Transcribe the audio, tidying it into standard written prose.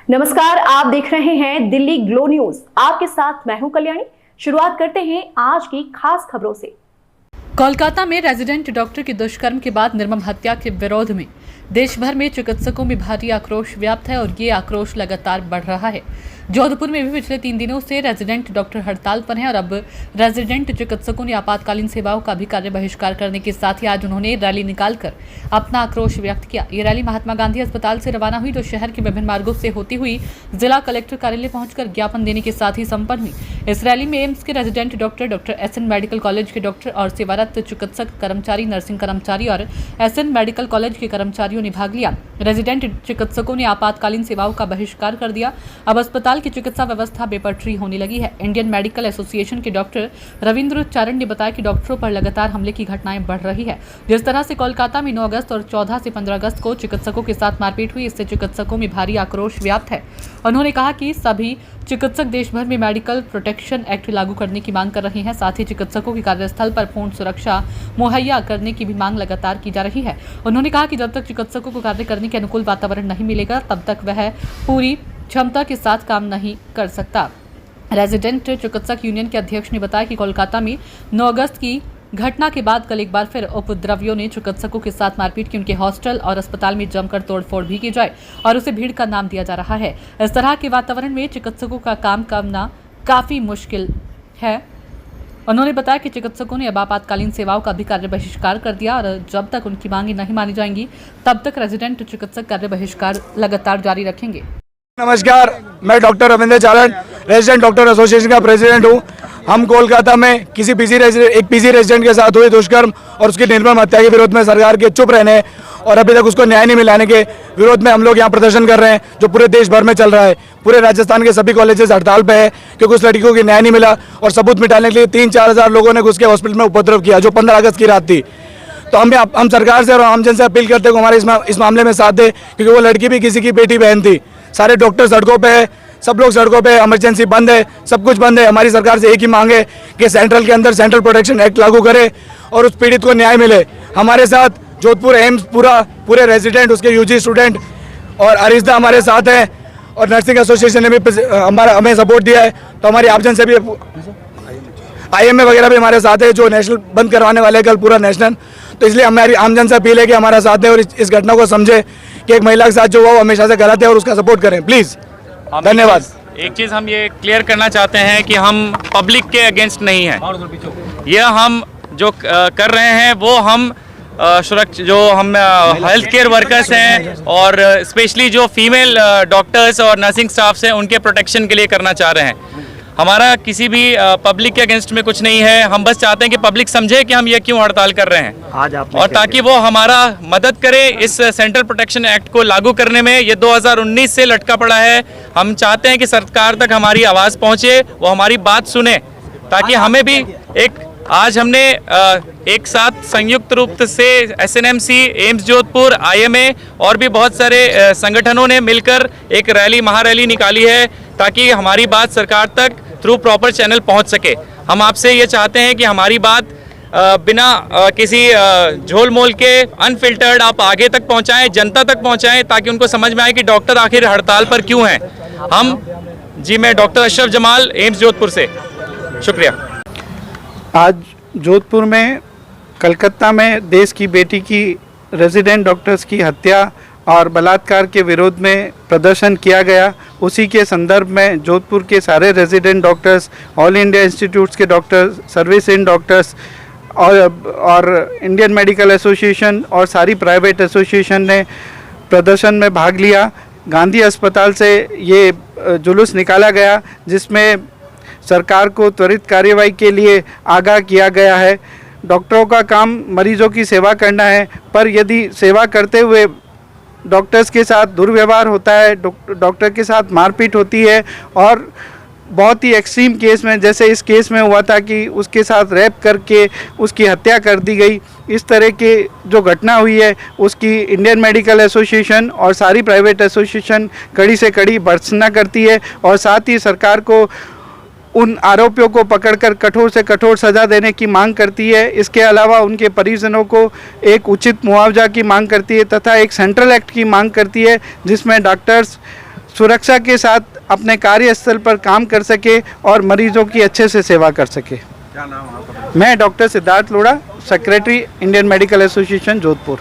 नमस्कार, आप देख रहे हैं दिल्ली ग्लो न्यूज। आपके साथ मैं हूं कल्याणी। शुरुआत करते हैं आज की खास खबरों से। कोलकाता में रेजिडेंट डॉक्टर की दुष्कर्म के बाद निर्मम हत्या के विरोध में देश भर में चिकित्सकों में भारी आक्रोश व्याप्त है और ये आक्रोश लगातार बढ़ रहा है। जोधपुर में भी पिछले 3 दिनों से रेजिडेंट डॉक्टर हड़ताल पर हैं और अब रेजिडेंट चिकित्सकों ने आपातकालीन सेवाओं का भी कार्य बहिष्कार करने के साथ ही आज उन्होंने रैली निकालकर अपना आक्रोश व्यक्त किया। ये रैली महात्मा गांधी अस्पताल से रवाना हुई, जो शहर के विभिन्न मार्गों से होती हुई जिला कलेक्टर कार्यालय पहुंचकर ज्ञापन देने के साथ ही संपन्न हुई। इस रैली में एम्स के resident doctor SN medical college के डॉक्टर और सेवारत चिकित्सक कर्मचारी, नर्सिंग कर्मचारी और एसएन मेडिकल कॉलेज के कर्मचारियों ने भाग लिया। रेजिडेंट चिकित्सकों ने आपातकालीन सेवाओं का बहिष्कार कर दिया। अब अस्पताल की चिकित्सा व्यवस्था बेपटरी होने लगी है। इंडियन मेडिकल एसोसिएशन के डॉक्टर रविंद्र चारण ने बताया कि डॉक्टरों पर लगातार हमले की घटनाएं बढ़ रही है। जिस तरह से कोलकाता में 9 अगस्त और 14 से 15 अगस्त को चिकित्सकों के साथ मारपीट हुई, इससे चिकित्सकों में भारी आक्रोश व्याप्त है। उन्होंने कहा कि सभी चिकित्सक देश भर में मेडिकल प्रोटेक्शन एक्ट लागू करने की मांग कर रहे हैं। साथ ही चिकित्सकों की कार्यस्थल पर पूर्ण सुरक्षा मुहैया करने की भी मांग लगातार की जा रही है। उन्होंने कहा कि जब तक चिकित्सकों को कार्य करने के अनुकूल वातावरण नहीं मिलेगा, तब तक वह पूरी क्षमता के साथ काम नहीं कर सकता। रेजिडेंट चिकित्सक यूनियन के अध्यक्ष ने बताया कि कोलकाता में 9 अगस्त की घटना के बाद कल एक बार फिर उपद्रवियों ने चिकित्सकों के साथ मारपीट की। उनके हॉस्टल और अस्पताल में जमकर तोड़फोड़ भी की जाए और उसे भीड़ का नाम दिया जा रहा है। इस तरह के वातावरण में चिकित्सकों का काम करना काफी मुश्किल है। उन्होंने बताया कि चिकित्सकों ने अब आपातकालीन सेवाओं का भी कार्य बहिष्कार कर दिया और जब तक उनकी मांगे नहीं मानी जाएंगी, तब तक रेजिडेंट चिकित्सक कार्य बहिष्कार लगातार जारी रखेंगे। नमस्कार, मैं डॉक्टर रविंद्र चारण, रेजिडेंट डॉक्टर एसोसिएशन का प्रेसिडेंट हूँ। हम कोलकाता में किसी पीजी रेजिडेंट के साथ हुए दुष्कर्म और उसकी निर्मम हत्या के विरोध में सरकार के चुप रहने और अभी तक उसको न्याय नहीं मिलाने के विरोध में हम लोग यहाँ प्रदर्शन कर रहे हैं, जो पूरे देश भर में चल रहा है। पूरे राजस्थान के सभी कॉलेजेस हड़ताल पे है क्योंकि उस लड़कियों को न्याय नहीं मिला और सबूत मिटाने के लिए 3-4 हज़ार लोगों ने घुस के हॉस्पिटल में उपद्रव किया, जो 15 अगस्त की रात थी। तो हम सरकार से और आमजन से अपील करते हैं कि हमारे इस मामले में साथ दे, क्योंकि वो लड़की भी किसी की बेटी बहन थी। सारे डॉक्टर सड़कों पे है, सब लोग सड़कों पे, इमरजेंसी बंद है, सब कुछ बंद है। हमारी सरकार से एक ही मांग है कि सेंट्रल के अंदर सेंट्रल प्रोटेक्शन एक्ट लागू करे और उस पीड़ित को न्याय मिले। हमारे साथ जोधपुर एम्स पूरे रेजिडेंट, उसके यूजी स्टूडेंट और अरिस्ता हमारे साथ हैं और नर्सिंग एसोसिएशन ने भी हमें सपोर्ट दिया है। तो हमारी आमजन से भी IMA वगैरह भी हमारे साथ है, जो नेशनल बंद करवाने वाले कल पूरा नेशनल। तो इसलिए हमारी आमजन से अपील है कि हमारा साथ दें और इस घटना को समझे कि एक महिला के साथ जो हुआ वो हमेशा से गलत है और उसका सपोर्ट करें, प्लीज़। धन्यवाद। एक चीज़ हम ये क्लियर करना चाहते हैं कि हम पब्लिक के अगेंस्ट नहीं हैं। यह हम जो कर रहे हैं वो हम हेल्थ केयर वर्कर्स हैं और स्पेशली जो फीमेल डॉक्टर्स और नर्सिंग स्टाफ्स हैं, उनके प्रोटेक्शन के लिए करना चाह रहे हैं। हमारा किसी भी पब्लिक के अगेंस्ट में कुछ नहीं है। हम बस चाहते हैं कि पब्लिक समझे कि हम ये क्यों हड़ताल कर रहे हैं और ताकि वो हमारा मदद करे इस सेंट्रल प्रोटेक्शन एक्ट को लागू करने में। ये 2019 से लटका पड़ा है। हम चाहते हैं कि सरकार तक हमारी आवाज़ पहुँचे, वो हमारी बात सुने, ताकि हमें भी आज हमने एक साथ संयुक्त रूप से SNMC, एम्स जोधपुर, IMA और भी बहुत सारे संगठनों ने मिलकर एक रैली, महारैली निकाली है, ताकि हमारी बात सरकार तक थ्रू प्रॉपर चैनल पहुंच सके। हम आपसे ये चाहते हैं कि हमारी बात बिना किसी झोल मोल के अनफिल्टर्ड आप आगे तक पहुंचाएं, जनता तक पहुंचाएं, ताकि उनको समझ में आए कि डॉक्टर आखिर हड़ताल पर क्यों हैं। मैं डॉक्टर अशरफ जमाल, एम्स जोधपुर से, शुक्रिया। आज जोधपुर में, कलकत्ता में देश की बेटी की रेजिडेंट डॉक्टर्स की हत्या और बलात्कार के विरोध में प्रदर्शन किया गया। उसी के संदर्भ में जोधपुर के सारे resident doctors, all India institutes के डॉक्टर्स, सर्विस इन डॉक्टर्स और इंडियन मेडिकल एसोसिएशन और सारी प्राइवेट एसोसिएशन ने प्रदर्शन में भाग लिया। गांधी अस्पताल से ये जुलूस निकाला गया, जिसमें सरकार को त्वरित कार्रवाई के लिए आगाह किया गया है। डॉक्टरों का काम मरीजों की सेवा करना है, पर यदि सेवा करते हुए डॉक्टर्स के साथ दुर्व्यवहार होता है, डॉक्टर के साथ मारपीट होती है और बहुत ही एक्सट्रीम केस में, जैसे इस केस में हुआ था कि उसके साथ रैप करके उसकी हत्या कर दी गई, इस तरह के जो घटना हुई है उसकी इंडियन मेडिकल एसोसिएशन और सारी प्राइवेट एसोसिएशन कड़ी से कड़ी भर्त्सना करती है और साथ ही सरकार को उन आरोपियों को पकड़कर कठोर से कठोर सज़ा देने की मांग करती है। इसके अलावा उनके परिजनों को एक उचित मुआवजा की मांग करती है तथा एक सेंट्रल एक्ट की मांग करती है, जिसमें डॉक्टर्स सुरक्षा के साथ अपने कार्यस्थल पर काम कर सके और मरीजों की अच्छे से सेवा कर सके। क्या नाम है आपका? मैं doctor Siddharth Lodha, secretary Indian medical association Jodhpur.